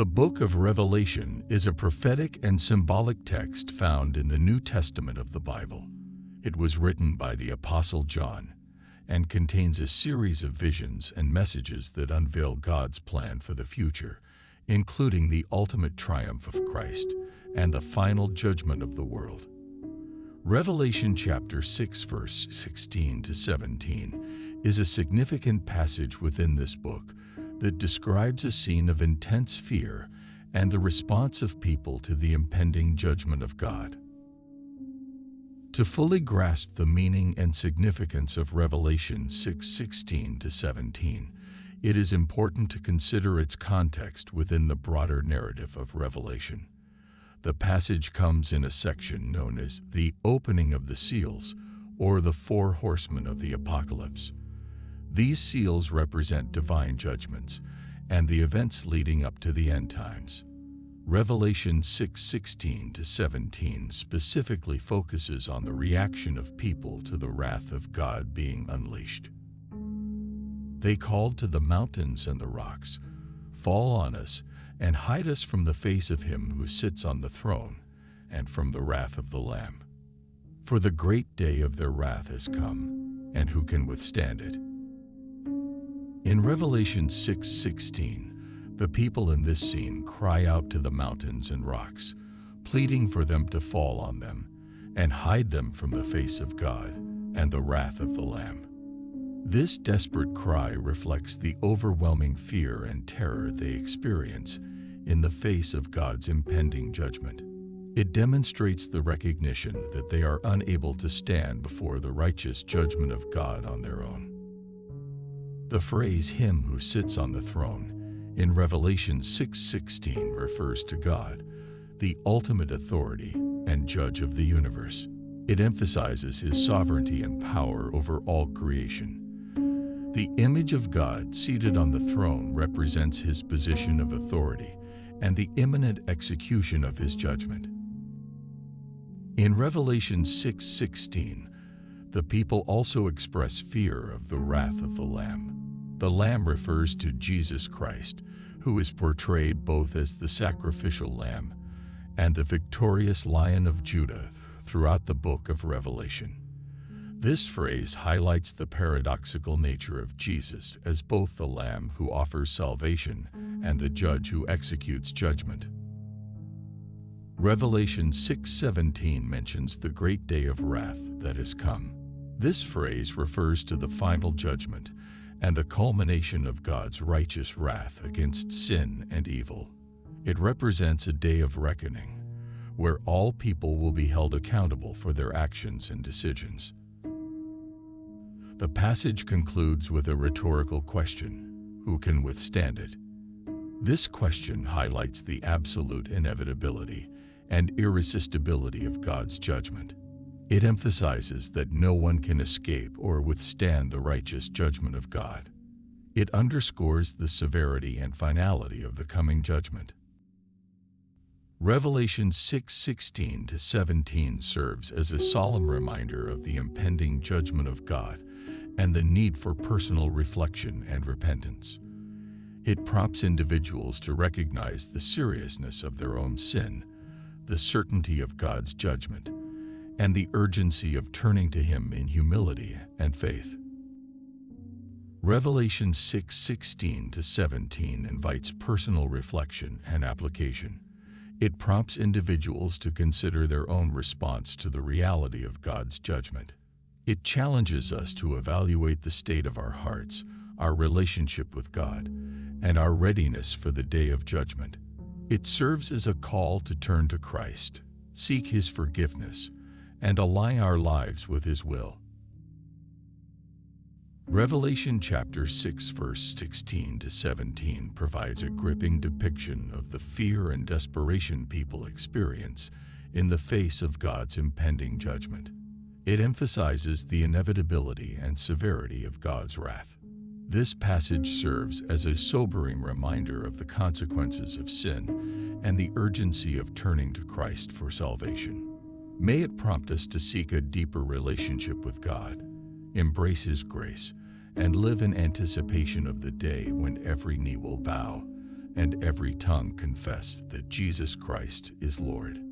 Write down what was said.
The Book of Revelation is a prophetic and symbolic text found in the New Testament of the Bible. It was written by the Apostle John and contains a series of visions and messages that unveil God's plan for the future, including the ultimate triumph of Christ and the final judgment of the world. Revelation chapter 6, verse 16 to 17 is a significant passage within this book that describes a scene of intense fear and the response of people to the impending judgment of God. To fully grasp the meaning and significance of Revelation 6:16 to 17, it is important to consider its context within the broader narrative of Revelation. The passage comes in a section known as the opening of the seals, or the four horsemen of the apocalypse. These seals represent divine judgments and the events leading up to the end times. Revelation 6:16 to 17 specifically focuses on the reaction of people to the wrath of God being unleashed. They called to the mountains and the rocks, "Fall on us and hide us from the face of him who sits on the throne and from the wrath of the Lamb. For the great day of their wrath has come, and who can withstand it?" In Revelation 6:16, the people in this scene cry out to the mountains and rocks, pleading for them to fall on them and hide them from the face of God and the wrath of the Lamb. This desperate cry reflects the overwhelming fear and terror they experience in the face of God's impending judgment. It demonstrates the recognition that they are unable to stand before the righteous judgment of God on their own. The phrase "him who sits on the throne" in Revelation 6:16 refers to God, the ultimate authority and judge of the universe. It emphasizes his sovereignty and power over all creation. The image of God seated on the throne represents his position of authority and the imminent execution of his judgment. In Revelation 6:16, the people also express fear of the wrath of the Lamb. The Lamb refers to Jesus Christ, who is portrayed both as the sacrificial Lamb and the victorious Lion of Judah throughout the book of Revelation. This phrase highlights the paradoxical nature of Jesus as both the Lamb who offers salvation and the Judge who executes judgment. Revelation 6:17 mentions the great day of wrath that has come. This phrase refers to the final judgment and the culmination of God's righteous wrath against sin and evil. It represents a day of reckoning, where all people will be held accountable for their actions and decisions. The passage concludes with a rhetorical question: who can withstand it? This question highlights the absolute inevitability and irresistibility of God's judgment. It emphasizes that no one can escape or withstand the righteous judgment of God. It underscores the severity and finality of the coming judgment. Revelation 6:16 to 17 serves as a solemn reminder of the impending judgment of God and the need for personal reflection and repentance. It prompts individuals to recognize the seriousness of their own sin, the certainty of God's judgment, and the urgency of turning to him in humility and faith. Revelation 6:16 to 17 invites personal reflection and application. It prompts individuals to consider their own response to the reality of God's judgment. It challenges us to evaluate the state of our hearts, our relationship with God, and our readiness for the day of judgment. It serves as a call to turn to Christ, seek his forgiveness, and align our lives with his will. Revelation chapter 6 verse 16 to 17 provides a gripping depiction of the fear and desperation people experience in the face of God's impending judgment. It emphasizes the inevitability and severity of God's wrath. This passage serves as a sobering reminder of the consequences of sin and the urgency of turning to Christ for salvation. May it prompt us to seek a deeper relationship with God, embrace his grace, and live in anticipation of the day when every knee will bow and every tongue confess that Jesus Christ is Lord."